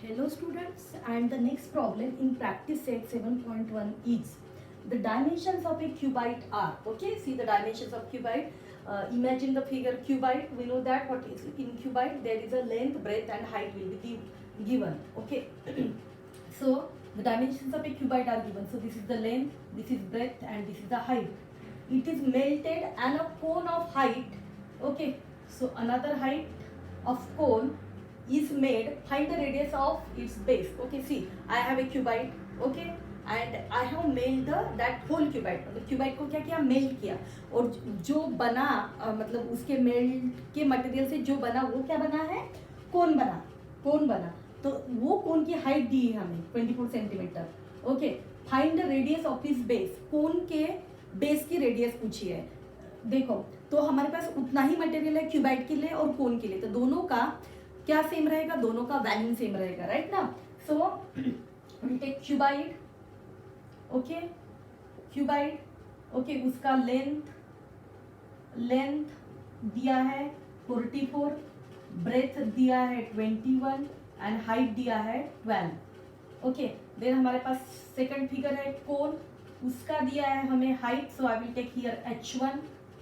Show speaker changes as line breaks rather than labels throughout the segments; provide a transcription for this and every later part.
Hello students, and the next problem in practice set 7.1 is the dimensions of a cubite are. Okay, see the dimensions of cubite. Imagine the figure cubite. We know that what is in cubite there is a length, breadth and height will be given. Okay, so the dimensions of a cubite are given. So this is the length, this is breadth and this is the height. It is melted and a cone of height. Okay, so another height of cone is made. Find the radius of its base. Okay, see I have a cubite. Okay, and I have made that whole cubite. मतलब qubit को क्या किया, melt किया, और जो बना मतलब उसके मेल्ट के मटेरियल से जो बना वो क्या बना है, कोन बना. कोन बना तो वो कोन की हाइट दी है हमें 24 centimetre. Okay, find the radius of इस बेस. कोन के बेस की रेडियस पूछी है. देखो तो हमारे पास उतना ही मटेरियल है क्यूबाइट के लिए और कोन के लिए, तो दोनों का क्या सेम रहेगा, दोनों का वैल्यू सेम रहेगा, राइट ना. So will take cuboid. Okay, cuboid. Okay, उसका लेंथ दिया है 44, ब्रेथ दिया है 21 एंड हाइट दिया है 12. ओके, देन हमारे पास सेकंड फिगर है कोन, उसका दिया है हमें height. So I will take here h1.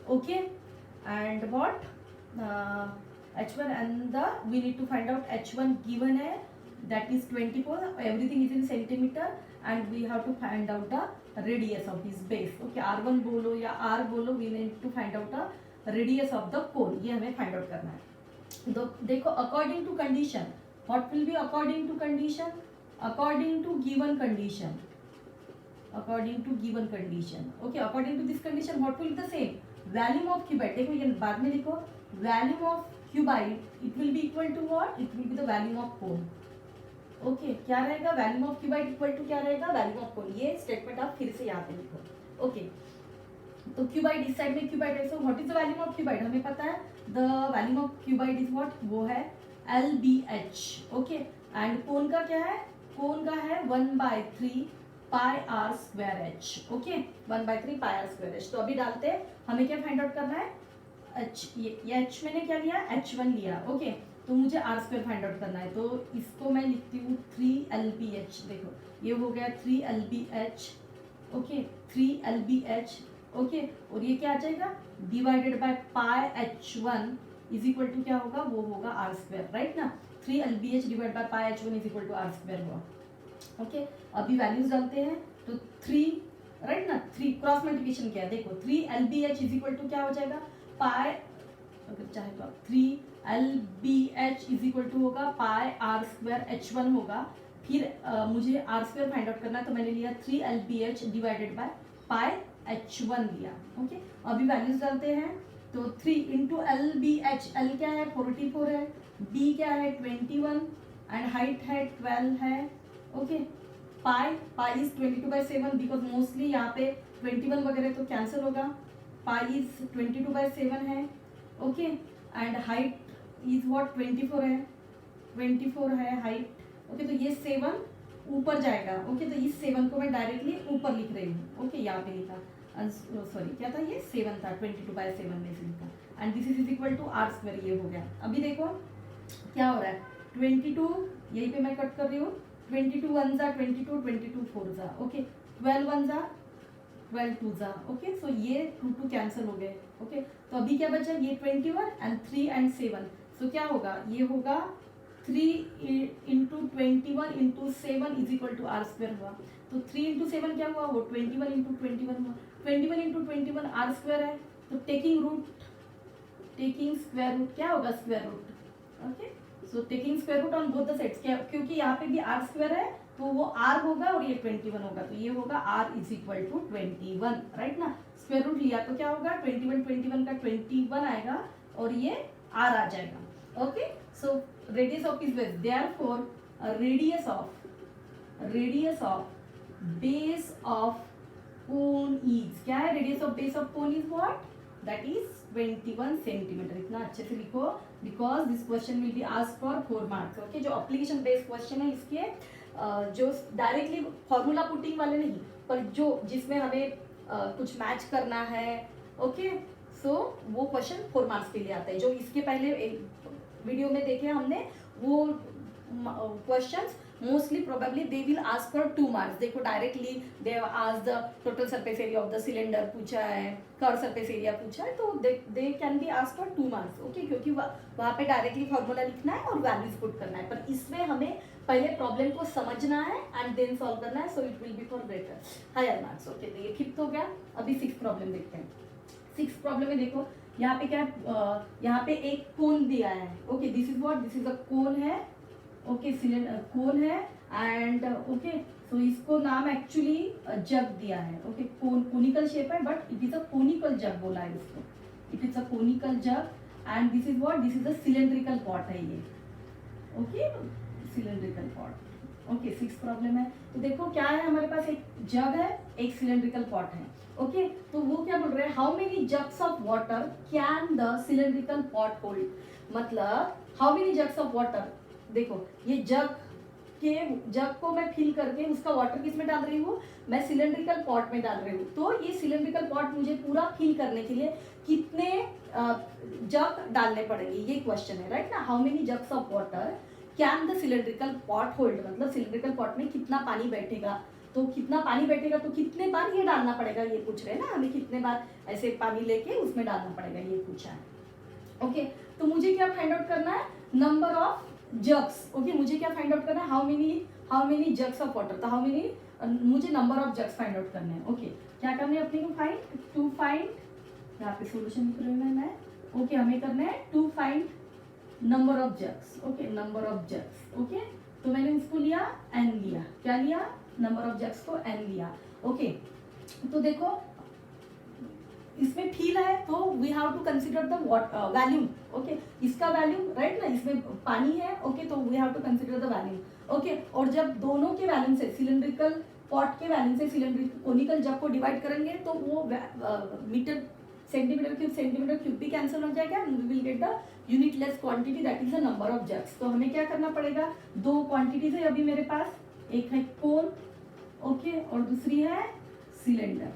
Okay, and what h1 and we need to find out h1 given है, that is 24. everything is in centimeter and we have to find out the radius of this base. okay, r1 बोलो या r बोलो, we need to find out the radius of the cone. ये हमें find out करना है. तो देखो according to condition, what will be according to condition? according to given condition. according to given condition. okay, according to this condition what will be the same? Volume of cuboid. देखो ये बाद में लिखो, volume of cuboid it will be equal to what, it will be the volume of cone. Okay, क्या रहेगा, volume of cuboid equal to क्या रहेगा, volume of कोन. ये स्टेटमेंट आप फिर से यहाँ पे लिखो. ओके, तो क्यूबाइट इस साइड में क्यूबाइट है. So what is the volume of qubit, हमें पता है the volume of qubit is what, वो है LBH. ओके, एंड कोन का क्या है, कोन का है 1/3 pi r square h. Okay, 1/3 pi r square h. तो अभी डालते हैं, हमें क्या फाइंड आउट करना है, एच. ये एच मैंने क्या लिया, h1 लिया. ओके, तो मुझे आर स्क्वायर फाइंड आउट करना है, तो इसको मैं लिखती हूँ 3LBH. देखो ये हो गया 3LBH. Okay, 3LBH. ओके, और ये क्या आ जाएगा, divided by pi h1 is equal to क्या होगा, वो होगा आर स्क्वायर, राइट ना. 3LBH divide by pi h1 is equal to R square हुआ. ओके, अभी वैल्यूज डालते हैं, तो 3, राइट ना, 3 क्रॉस मल्टीप्लिकेशन किया. देखो 3LBH इज इक्वल टू क्या हो जाएगा, पाई, अगर चाहे तो 3LBH इज इक्वल टू होगा पाई आर स्क्वायर h1 होगा. फिर मुझे आर स्क्वायर फाइंड आउट करना है, तो मैंने लिया 3LBH divided by pi h1 लिया. ओके, अभी वैल्यूज डालते हैं, तो 3 इंटू LBH, L क्या है 44 है, B क्या है 21 एंड हाइट है 12 है. Okay, pi is 22/7 because mostly यहाँ पे 21 वगैरह तो कैंसिल होगा. पाई इज 22/7 है. Okay, and height is what 24 है, 24 है हाइट. ओके, तो ये 7 ऊपर जाएगा. ओके, तो इस 7 को मैं डायरेक्टली ऊपर लिख रही हूँ. ओके, यहाँ पे लिखा, सॉरी क्या था, ये 7 था, 22/7 में से लिखा, and this is equal to R square. ये हो गया. अभी देखो क्या हो रहा है, 22 यहीं पे मैं कट कर रही हूँ, 22 1 जा 22, 22 4 जा. ओके, 12 1 जा 12 2 जा. ओके, सो ये 2 कैंसिल हो गए. ओके, तो अभी क्या बचा, ये 21 एंड 3 एंड 7. सो क्या होगा, ये होगा 3 into 21 into 7 is equal to R square हुआ. तो 3 इंटू 7 क्या हुआ, वो 21 इंटू 21 हुआ. 21 इंटू 21 आर स्क्वायर है, तो टेकिंग स्क्वायर रूट क्या होगा, square root. Okay, so taking square root on both the sides, क्योंकि यहाँ पे भी आर स्क्वायर है तो वो आर होगा और ये 21 होगा, तो ये होगा R is equal to 21, right ना. स्क्वायर रूट लिया तो क्या होगा, 21 का 21 आएगा और ये आर आ जाएगा. Okay, so radius of is base, therefore radius of base of cone is, क्या है, radius of base of cone is what, that is 21 centimetre. इतना अच्छे से लिखो because this question will be asked for 4 marks. Okay, जो application based question है इसके जो डायरेक्टली फॉर्मूला पुटिंग वाले नहीं, पर जो जिसमें हमें कुछ मैच करना है. ओके, सो वो क्वेश्चन 4 मार्क्स के लिए आता है. जो इसके पहले वीडियो में देखे हमने वो questions, mostly probably they will ask for 2 marks. देखो directly they have asked the total surface area of the cylinder पूछा है, curved surface area पूछा है, तो they can be asked for 2 marks. Okay, क्योंकि वहाँ पे directly formula लिखना है और values put करना है, पर इसमें हमें पहले प्रॉब्लम को समझना है एंड देन सॉल्व करना है, so it will be for greater higher marks. Okay, तो ये फिफ्थ हो गया. अभी 6th प्रॉब्लम देखते हैं. 6th प्रॉब्लम में देखो यहाँ पे क्या है, यहाँ पे एक कोन दिया है. Okay, this is what, this is a cone है. ओके, सिलेंडर कोन है एंड ओके, सो इसको नाम एक्चुअली जग दिया है. ओके, कोनिकल शेप है but it is a conical jug बोला है इसको. It is a conical jug and this is what, this is a cylindrical pot है ये. Okay, cylindrical pot. Okay, 6th problem है. तो देखो क्या है, हमारे पास एक जग है, एक सिलेंड्रिकल पॉट है. ओके, तो वो क्या बोल रहे हैं, how many jugs of water can the cylindrical pot hold. मतलब how many jugs of water, देखो ये जग को मैं फिल करके उसका वाटर किस में डाल रही हूँ, मैं सिलेंड्रिकल पॉट में डाल रही हूँ. तो ये सिलेंड्रिकल पॉट मुझे पूरा फिल करने के लिए कितने जग डालने पड़ेंगे, ये क्वेश्चन है, राइट ना. How many jugs of water can the cylindrical pot hold, मतलब सिलेंड्रिकल पॉट में कितना पानी बैठेगा, तो कितना पानी बैठेगा तो कितने बार ये डालना पड़ेगा, ये पूछ रहे हैं ना हमें, कितने बार ऐसे पानी लेके उसमें डालना पड़ेगा, ये पूछा है. ओके, तो मुझे क्या फाइंड आउट करना है, नंबर ऑफ जग्स. ओके, मुझे क्या फाइंड आउट करना है, how many jugs of water. तो हाउ मेनी, मुझे number of jugs find out करने हैं. ओके, क्या करने हैं अपने को, फाइंड टू फाइंड, यहाँ पे सोल्यूशन लिख रही हूँ मैं. ओके, हमें करना है to find number of jugs. Okay, number of jugs. Okay, तो मैंने उसको लिया एन लिया, क्या लिया, नंबर ऑफ जग्स को एन लिया. ओके, तो देखो इसमें फील है तो we have to consider the volume. Okay, इसका वैल्यूम, राइट ना, इसमें पानी है. ओके, तो we have to consider the volume. Okay, और जब दोनों के वैल्यूम से, सिलेंड्रिकल पॉट के वैल्यूम से सिलेंड्रिकल कोनिकल जग को डिवाइड करेंगे तो वो मीटर सेंटीमीटर क्यूब भी कैंसिल हो जाएगा. We will get the unitless quantity, that is the number of jugs. तो हमें क्या करना पड़ेगा, दो क्वांटिटीज है अभी मेरे पास, एक है कोन, ओके, और दूसरी है सिलेंडर.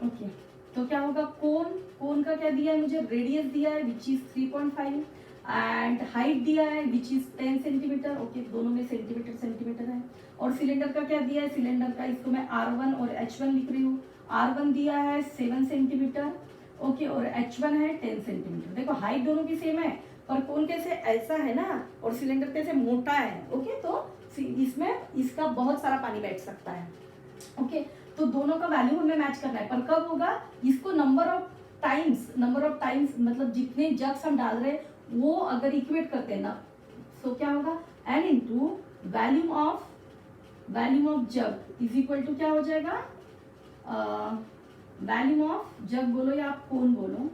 ओके, तो क्या होगा, कोन का क्या दिया है मुझे, रेडियस दिया है विच इज 3.5 एंड हाइट दिया है विच इज 10 सेंटीमीटर. ओके, दोनों में सेंटीमीटर है. और सिलेंडर का क्या दिया है, सिलेंडर का इसको मैं R1 और H1 लिख रही हूँ. R1 दिया है 7 सेंटीमीटर. ओके, और H1 है 10 सेंटीमीटर. देखो हाइट दोनों की सेम है, पर कोन कैसे ऐसा है ना और सिलेंडर कैसे मोटा है. ओके, तो इसमें इसका बहुत सारा पानी बैठ सकता है. ओके, तो दोनों का वैल्यू हमें मैच करना है, पर कब होगा, इसको नंबर ऑफ टाइम्स मतलब जितने जग्स हम डाल रहे हैं वो अगर इक्वेट करते हैं ना, तो क्या होगा, n into volume of jug is equal to क्या हो जाएगा, वैल्यूम ऑफ जग बोलो या आप कोन बोलो,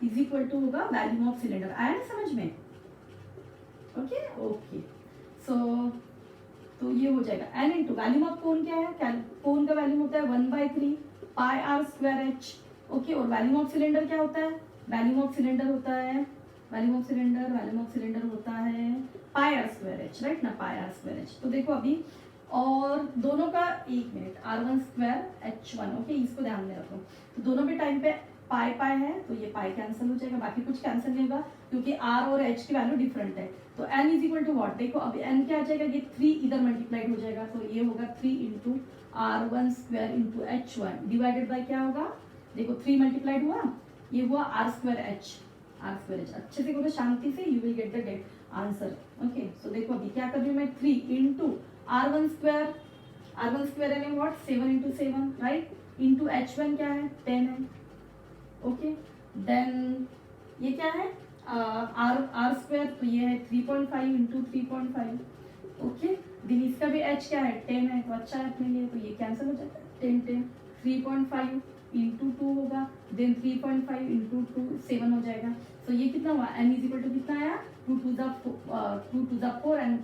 इज इक्वल टू होगा वैल्यूम ऑफ सिलेंडर. आया ना समझ में. ओके, सो तो ये हो जाएगा n इंटू वैल्यूम ऑफ कोन. क्या है, कोन का वैल्यूम होता है 1/3 pi r square h. Okay, और वैल्यूम ऑफ सिलेंडर क्या होता है, वैल्यूम ऑफ सिलेंडर होता है pi r square H, right ना, पाई आर स्क्वायर एच. तो देखो अभी, और दोनों का एक minute, R1 square H1. Okay, इसको ध्यान में रखो. तो दोनों पे टाइम पे पाई है, तो ये पाई कैंसिल हो जाएगा, बाकी कुछ कैंसिल नहीं होगा क्योंकि R और H की वैल्यू डिफरेंट है. तो n is equal to what, देखो अब n क्या आ जाएगा, ये 3 इधर मल्टीप्लाइड हो जाएगा, तो ये होगा 3 into R1 square into H1 divided by क्या होगा, देखो 3 मल्टीप्लाइड हुआ, ये हुआ R स्क्वायर H. अच्छे से करो शांति से, you will get the answer. Okay, so देखो अभी क्या कर रही हूँ मैं, 3 इंटू R1 स्क्वायर है what, 7 into 7, right, into H1 क्या है, 10 है. ओके, देन ये क्या है, आर स्क्वायर, तो ये है 3.5 इंटू 3.5. ओके, दिन इसका भी h क्या है, 10 है, तो अच्छा है अपने लिए, तो ये कैंसिल हो जाता है, 10 3.5 इंटू 2 होगा, देन 3.5 इंटू 2 7 हो जाएगा. तो ये कितना हुआ, n इज इक्वल टू कितना आया, 2 to the 4 and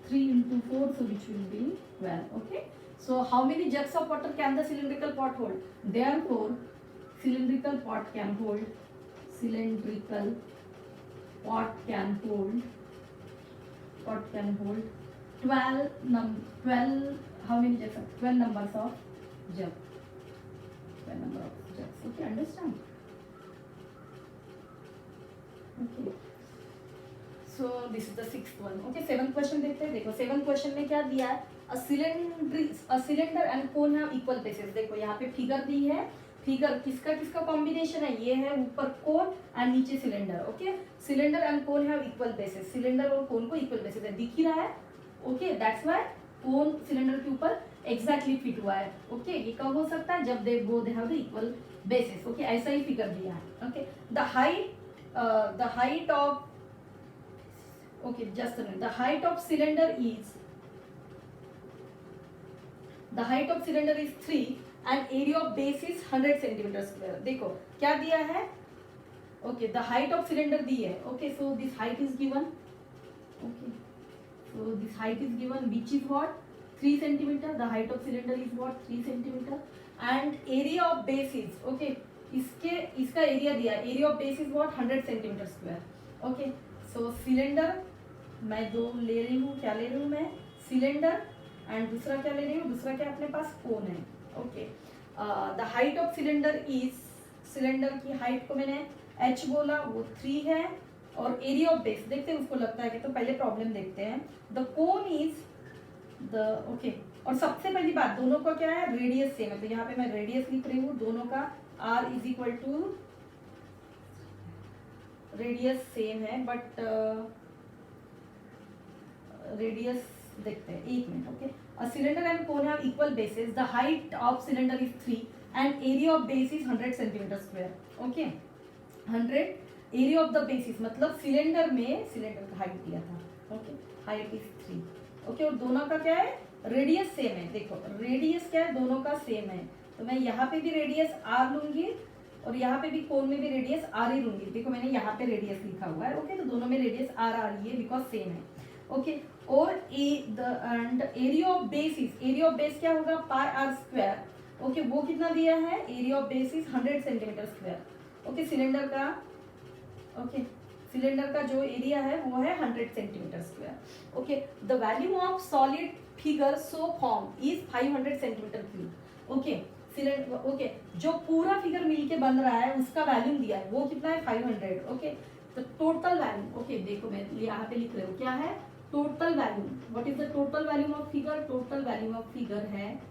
3 into 4, so which will be 12. Okay, so how many jugs of water can the cylindrical pot hold? Therefore cylindrical pot can hold 12 how many jugs, 12 numbers of jug, 12 number of jugs. Okay, understand? Okay, so this is the 6th one. Okay 7th question देखते हैं. देखो 7th question में क्या दिया है, अ cylinder and cone have equal bases. देखो यहाँ पे फिगर दी है, फिगर किसका किसका कॉम्बिनेशन है, ये है ऊपर कोन एंड नीचे cylinder. Okay cylinder and cone have equal bases, cylinder और कोन को इक्वल बेसेस है, दिख ही रहा है. Okay that's why cone cylinder के ऊपर एग्जैक्टली फिट हुआ है. ओके ये कब हो सकता है, जब they have the equal basis. Okay ऐसा ही फिगर दिया है. Okay the height of okay just a minute, the height of cylinder is 3 and area of base is 100 centimeter square. देखो क्या दिया है, okay the height of cylinder दी है. okay so this height is given. okay so this height is given which is what 3 centimeter. the height of cylinder is what 3 centimeter and area of base is okay इसका area दिया है, area of base is what 100 centimeter square. okay so cylinder मैं दो ले रही हूँ, क्या ले रही हूँ मैं, सिलेंडर एंड दूसरा क्या ले रही हूँ, दूसरा क्या अपने पास कोन है. Okay the height of cylinder is, cylinder की हाइट को मैंने h बोला, वो 3 है. और एरिया ऑफ बेस देखते हैं उसको लगता है कि, तो पहले प्रॉब्लम देखते हैं. The cone is the okay और सबसे पहली बात दोनों का क्या है, रेडियस सेम है. तो यहाँ पे मैं रेडियस लिख रही हूँ, दोनों का r is equal to radius same है बट रेडियस देखते हैं, एक minute. Okay a cylinder and cone have equal bases. The height of cylinder is 3 and area of base is 100 centimeter square. Okay 100 area of the basis मतलब cylinder में cylinder का height दिया था. Okay height is 3. Okay और दोनों का क्या है, रेडियस सेम है. देखो रेडियस क्या है, दोनों का सेम है. तो मैं यहाँ पे भी रेडियस r लूंगी और यहाँ पे भी कोन में भी रेडियस r ही लूंगी. देखो मैंने यहाँ पे रेडियस लिखा हुआ है. ओके तो दोनों में रेडियस r आ रही है बिकॉज सेम है. ओके और and area of base is, area of base क्या होगा, पाई r स्क्वायर. ओके वो कितना दिया है, area of base is 100 centimeter square. Okay cylinder का, ओके सिलेंडर का जो एरिया है वो है 100 centimeter square. Okay the value of solid figure so form is 500 centimetre cube. Okay cylinder okay जो पूरा फिगर मिलके बन रहा है उसका वैल्यूम दिया है, वो कितना है 500. ओके तो टोटल वैल्यूम, ओके देखो मैं यहाँ पे लिख रही हूँ क्या है, total volume. What is the total volume of figure, total volume of figure है.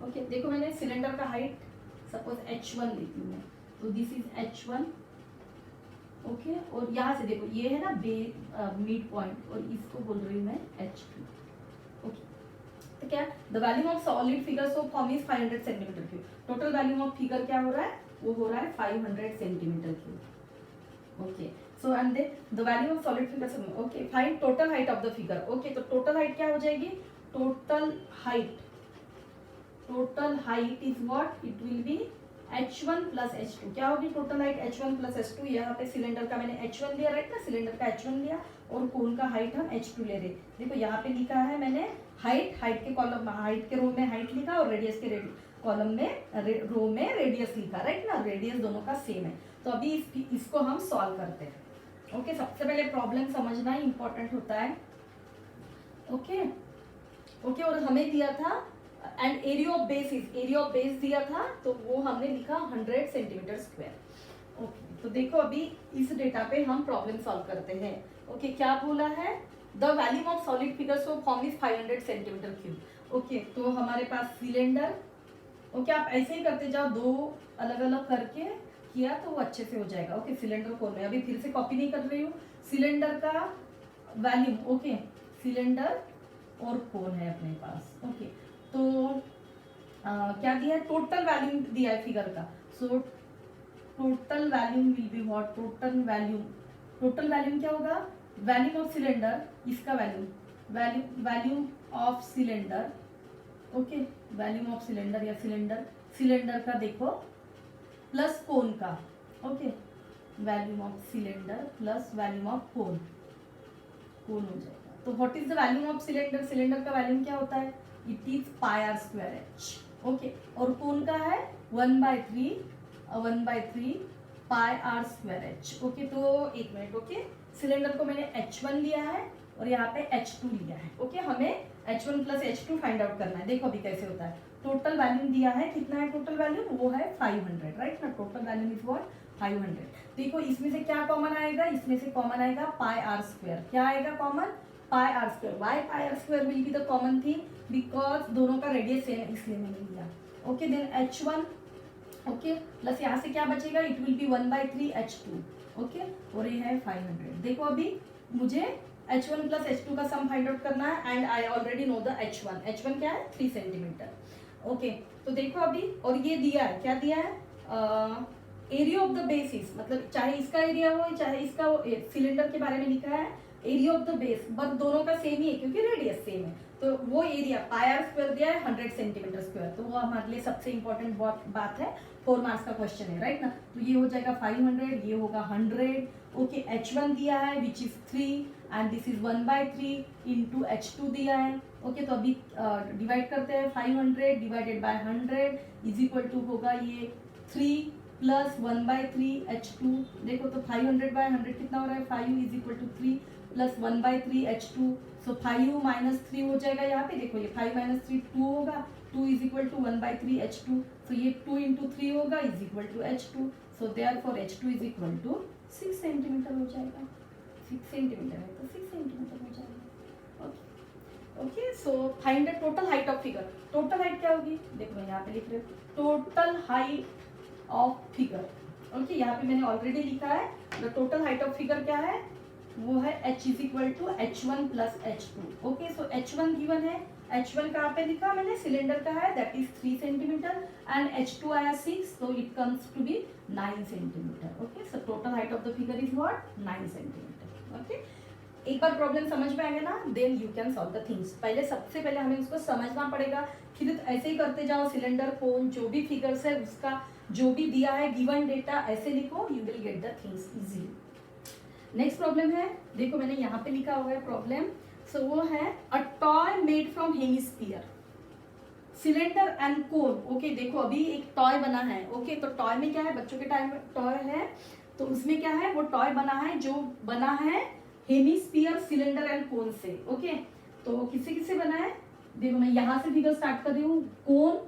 ओके देखो मैंने सिलेंडर का हाइट सपोज h1 लिखी हूँ मैं, तो दिस इज h1. ओके और यहाँ से देखो ये है ना मिड पॉइंट और इसको बोल रही हूँ मैं h2. ओके तो क्या the volume of solid figure so form is 500 centimetre cube. Total volume of figure क्या हो रहा है, वो हो रहा है 500 centimetre cube. Okay so and then the value of solid figure. Okay find total height of the figure. Okay तो total height क्या हो जाएगी, total height is what, it will be h1 plus h2. क्या होगी total height, h1 plus h2. यहाँ पे cylinder का मैंने h1 लिया, राइट ना, सिलेंडर का h1 लिया और कोन का हाइट हम h2 ले रहे. देखो यहाँ पे लिखा है मैंने हाइट के कॉलम, हाइट के रो में हाइट लिखा और रेडियस के कॉलम में रो में रेडियस लिखा, राइट ना, रेडियस दोनों का सेम है. तो अभी इसको हम सॉल्व करते हैं. ओके सबसे पहले प्रॉब्लम समझना ही इंपॉर्टेंट होता है. ओके और हमें दिया था and area of base is, area of base दिया था तो वो हमने लिखा 100 सेंटीमीटर स्क्वायर. ओके तो देखो अभी इस डेटा पे हम प्रॉब्लम सॉल्व करते हैं. ओके क्या बोला है, the volume of solid figure so form is 500 centimetre cube. Okay तो हमारे पास सिलेंडर. ओके आप ऐसे ही करते जाओ, दो अलग अलग करके किया तो वो अच्छे से हो जाएगा. ओके सिलेंडर कोन में अभी फिर से कॉपी नहीं कर रही हूँ. सिलेंडर का वैल्यूम, ओके सिलेंडर और कोन है अपने पास. ओके तो क्या दिया है, टोटल वैल्यूम दिया है फिगर का. So total volume will be what, total volume क्या होगा, वैल्यूम ऑफ सिलेंडर, इसका volume of cylinder. Okay volume of cylinder या सिलेंडर का देखो प्लस कोन का. Okay volume of cylinder plus volume of cone हो जाएगा. तो what is the volume of cylinder, cylinder का वैल्यूम क्या होता है, it is pi r square h. Okay और कोन का है 1/3 pi r square h. Okay तो एक मिनट. ओके सिलेंडर को मैंने h1 लिया है और यहाँ पे h2 लिया है. ओके हमें h1 plus h2 find out करना है. देखो अभी कैसे होता है. टोटल वैल्यूम दिया है, कितना है टोटल वैल्यूम, वो है 500, राइट ना. Total volume is what 500। देखो इसमें से क्या कॉमन आएगा, इसमें से कॉमन आएगा पाई आर स्क्वायर। क्या आएगा common? Pi r square. Why pi r square will be the common thing because दोनों का रेडियस सेम है, इसलिए मैंने लिया। Okay then H1 okay plus यहाँ से क्या बचेगा, it will B 1/3 H2 okay और ये है 500। देखो अभी मुझे H1 प्लस H2 का सम फाइंड आउट करना है and I already know the H1 क्या है 3 सेंटीमीटर। ओके तो देखो अभी और ये दिया है, क्या दिया है, एरिया ऑफ द बेसिस, मतलब चाहे इसका एरिया हो चाहे इसका हो, सिलेंडर के बारे में लिखा है area of the base, but दोनों का सेम ही है क्योंकि रेडियस सेम है। तो वो एरिया पाई आर स्क्वायर दिया है 100 सेंटीमीटर स्क्वायर, तो वो हमारे लिए सबसे इंपॉर्टेंट बात है, 4 मार्क्स का क्वेश्चन है राइट ना। तो ये हो जाएगा 500, ये होगा 100। ओके H1 दिया है which is 3 and this is 1/3 into H2 दिया है। ओके तो अभी डिवाइड करते हैं, 500 divided by 100 is equal to होगा ये 3 प्लस 1/3 H2। देखो तो 500/100 कितना हो रहा है, 5 is equal to 3 plus 1/3 H2। So 5 minus 3 हो जाएगा यहाँ पे, देखो ये 5 माइनस 3 2 होगा, 2 इज इक्वल टू 1/3 H2। सो ये 2 इंटू 3 होगा is equal to H2। So therefore H2 is equal to 6 centimetre हो जाएगा। 6 सेंटीमीटर है तो 6 सेंटीमीटर हो जाएगा। Okay okay so find the total height of figure. Total height क्या होगी, देखो मैं यहाँ पे लिख रही हूँ total height of figure. Okay यहाँ पे मैंने ऑलरेडी लिखा है the total height of figure क्या है, वो है h is equal to H1 plus H2। Okay so H1 given है, H1 कहाँ पे लिखा मैंने, सिलेंडर का है that is 3 centimetre and H2 आया 6, so it comes to be 9 centimetre. Okay so total height of the figure is what 9 centimetre. Okay एक बार प्रॉब्लम समझ में आ गया ना, then you can solve the things. पहले सबसे पहले हमें उसको समझना पड़ेगा, फिर ऐसे ही करते जाओ, सिलेंडर कोन जो भी फिगर्स है उसका जो भी दिया है गिवन डेटा ऐसे लिखो, you will get the things easily. Next problem है, देखो मैंने यहाँ पे लिखा हुआ है प्रॉब्लम, सो वो है a toy made from hemisphere cylinder and cone. Okay देखो अभी एक टॉय बना है। ओके तो टॉय में क्या है, बच्चों के टाइम में टॉय है तो उसमें क्या है, वो टॉय बना है जो बना है हेमिस्फीयर सिलेंडर एंड कोन से। ओके तो किससे किससे बना है, देखो मैं यहाँ से फिगर स्टार्ट कर रही हूँ, cone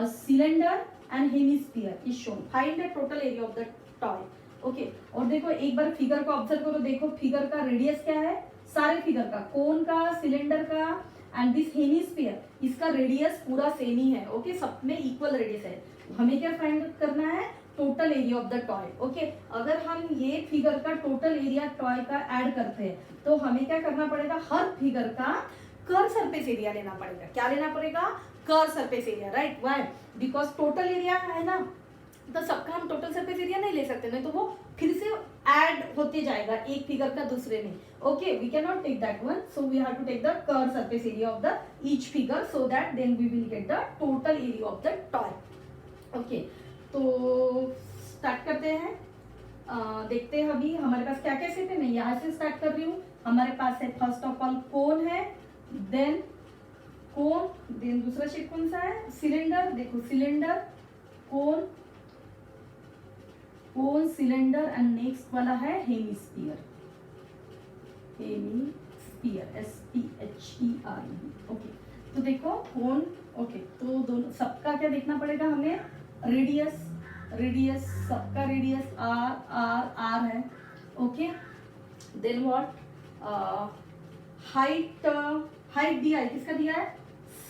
cylinder and hemisphere is shown, find the total area of the toy. Okay और देखो एक बार फिगर को ऑब्जर्व करो, देखो फिगर का रेडियस क्या है, सारे फिगर का, कोन का, सिलेंडर का एंड दिस हेमिस्फीयर, इसका रेडियस पूरा सेम ही है। ओके सब में इक्वल रेडियस है। हमें क्या फाइंड करना है, total area of the toy. Okay अगर हम ये फिगर का टोटल एरिया टॉय का ऐड करते हैं तो हमें क्या करना पड़ेगा, हर फिगर का कर्व सरफेस एरिया लेना पड़ेगा। क्या लेना पड़ेगा, curve surface area, right. Why, because total area है ना, तो सबका हम टोटल सरफेस एरिया नहीं ले सकते, नहीं तो वो फिर से ऐड होते जाएगा एक फिगर का दूसरे में। Okay we can not take that one, so we have to take the curve surface area of the each figure, so that then we will get the total area of the toy. Okay तो start करते हैं, देखते हैं अभी हमारे पास क्या क्या set है। मैं यहाँ से स्टार्ट कर रही हूँ। हमारे पास है फर्स्ट ऑफ ऑल कोन है, देन कोन, देन दूसरा शेप कौन सा है, सिलेंडर। देखो cylinder, cone, cone, cylinder and next वाला है हेमिस्फीयर, हेमिस्फीयर SPHERE। ओके तो देखो कोन, ओके तो दोनों सबका क्या देखना पड़ेगा हमें, रेडियस, रेडियस सबका रेडियस R है। Okay then what, height, height दिया है, किसका दिया है,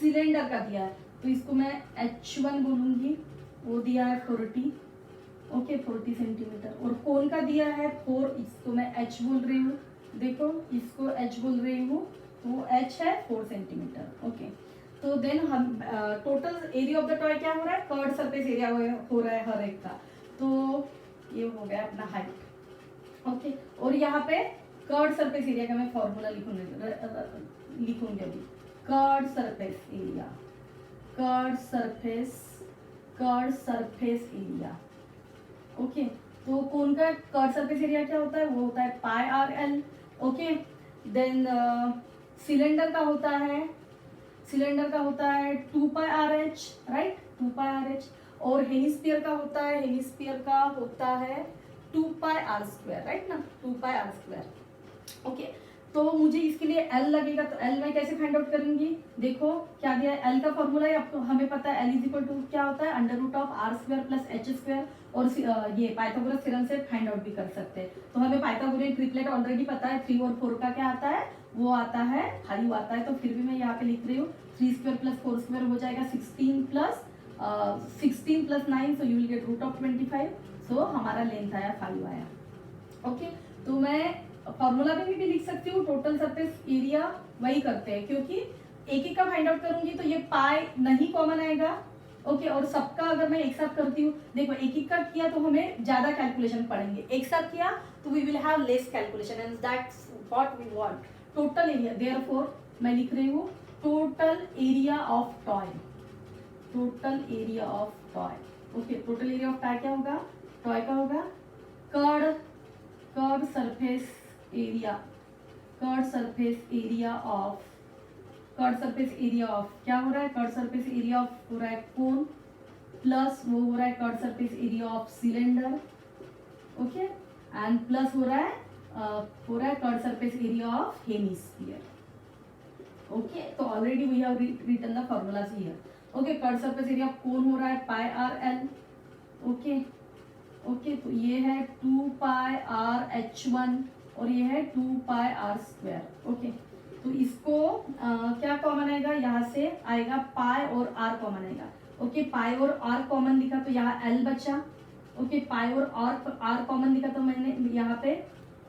सिलेंडर का दिया है, तो इसको मैं H1 बोलूंगी, वो दिया है 40। Okay 40 centimetre. और कोन का दिया है 4, इसको मैं H बोल रही हूँ, देखो इसको H बोल रही हूँ, वो H है 4 सेंटीमीटर। ओके तो देन हम total area of the toy क्या हो रहा है, कर्व सरफेस एरिया हो रहा है हर एक का, तो ये हो गया अपना हाइट। ओके और यहाँ पे कर्व सरफेस एरिया का मैं फॉर्मूला लिखूंगी अभी, curve surface area, curve surface area. Okay तो कोन का कर्व सरफेस एरिया क्या होता है, वो होता है पाई RL। ओके देन सिलेंडर का होता है, सिलेंडर का होता है 2 पाई RH, राइट, 2 पाई RH। और हेमिस्फीयर का होता है, हेमिस्फीयर का होता है 2 पाई R स्क्वायर, राइट ना, 2 पाई R स्क्वायर। ओके तो मुझे इसके लिए एल लगेगा, तो एल मैं कैसे फाइंड आउट करूंगी? देखो क्या दिया है, एल का फॉर्मूला है आपको, हमें पता है एल इज इक्वल टू क्या होता है, under root of r square plus h square, और ये पाइथागोरस थ्योरम से फाइंड आउट भी कर सकते हैं। तो हमें पाइथागोरियन ट्रिपलेट ऑलरेडी पता है, 3 और 4 का क्या आता है, वो आता है 5 आता है। तो फिर भी मैं यहाँ पे लिख रही हूँ 3 स्क्वायर प्लस 4 स्क्वायर हो जाएगा 16 plus 9, so you will get root of 25। So हमारा लेंथ आया 5 आया। ओके, तो मैं फॉर्मूला में भी लिख सकती हूँ, टोटल सरफेस एरिया वही करते हैं, क्योंकि एक एक का फाइंड आउट करूंगी तो ये पाई नहीं कॉमन आएगा। ओके, और सबका अगर मैं एक साथ करती हूँ, देखो एक एक का किया तो हमें ज्यादा कैलकुलेशन पड़ेंगे, एक साथ किया तो we will have less calculation, and that's what we want. Total area, therefore मैं लिख रही हूँ total area of toy, total area of toy. Okay, total area of toy क्या होगा, टॉय का होगा curve surface area, curve surface area of, curve surface area of क्या हो रहा है, कर्व सरफेस एरिया ऑफ हो रहा है कोन, प्लस वो हो रहा है curve surface area of cylinder. Okay, and plus हो रहा है curve surface area of hemisphere. Okay, तो already we have written the formulas here. Okay, curve surface area of cone हो रहा है pi r l. Okay okay, तो ये है 2 पाई आर H1 और ये है 2 पाई आर स्क्वायर। ओके, तो इसको क्या कॉमन आएगा, यहाँ से आएगा पाई और आर कॉमन आएगा। ओके, पाई और आर कॉमन दिखा तो यहाँ एल बचा। ओके, पाई और आर कॉमन दिखा तो मैंने यहाँ पे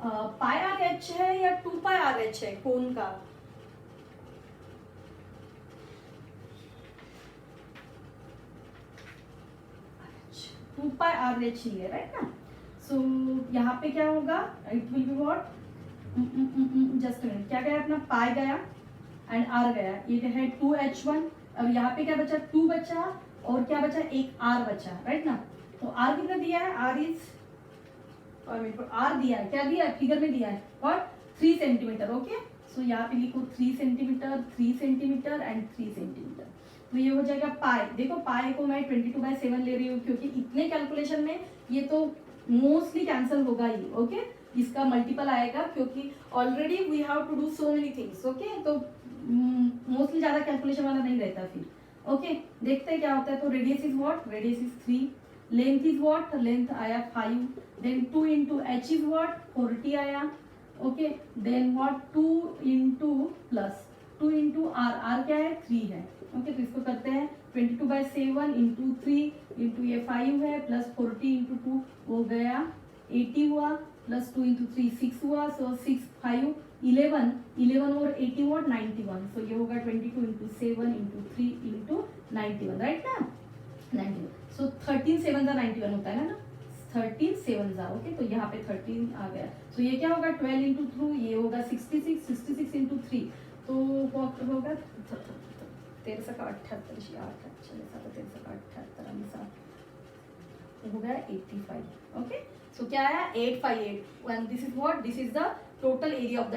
पाई आर एच है या 2 पाई आर एच है कोन का, 2 पाई आर एच ही है, राइट ना। सो यहाँ पे क्या होगा, it will be what, just minute, क्या गया अपना, पाई गया एंड आर गया, ये है 2H1। अब यहाँ पे क्या बचा, 2 बचा और क्या बचा, एक आर बचा, राइट ना। तो आर कितना दिया है, आर इज, आर दिया है, क्या दिया है, फिगर में दिया है व्हाट, 3 सेंटीमीटर। ओके, सो यहाँ पे लिखो 3 सेंटीमीटर, 3 सेंटीमीटर एंड 3 सेंटीमीटर। तो ये हो जाएगा पाई, देखो पाई को मैं 22/7 ले रही हूँ, क्योंकि इतने कैलकुलेशन में ये तो मोस्टली कैंसिल होगा ही। ओके, इसका मल्टीपल आएगा, क्योंकि already we have to do so many things. Okay, तो मोस्टली ज्यादा कैलकुलेशन वाला नहीं रहता फिर। ओके, देखते हैं क्या होता है। तो radius is what, radius is 3, length is what, length आया 5, then 2 into h is what 40 आया। Okay, then what 2 into plus 2 into r, r क्या है 3 है। ओके, तो इसको करते हैं 22/7 इंटू 3 इंटू ये 5 है, प्लस 40 इंटू 2 हो गया 80 हुआ, प्लस 2 इंटू 3 6 हुआ, सो 6 5 11 और 80 वॉट 91। सो ये होगा 22 इंटू 7 इंटू 3 इंटू 91, राइट ना, 91। सो 13 7 91 होता है ना, 13 7 ओके, तो यहाँ पे 13 आ गया। सो ये क्या होगा 12 इंटू 2, ये होगा 66 इंटू 3, तो what होगा 13 का 78, 13 का 78 हो गया 85। ओके, सो क्या आया 858, and this is what, this is the total area of the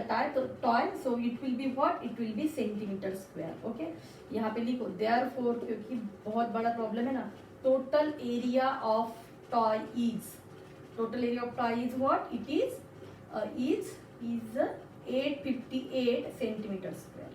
toy, so it will be what, it will B centimetre square. Okay, यहाँ पे लिखो देयरफॉर, क्योंकि बहुत बड़ा प्रॉब्लम है ना, total area of toy is, total area of toy is what, it is 858 centimetre square.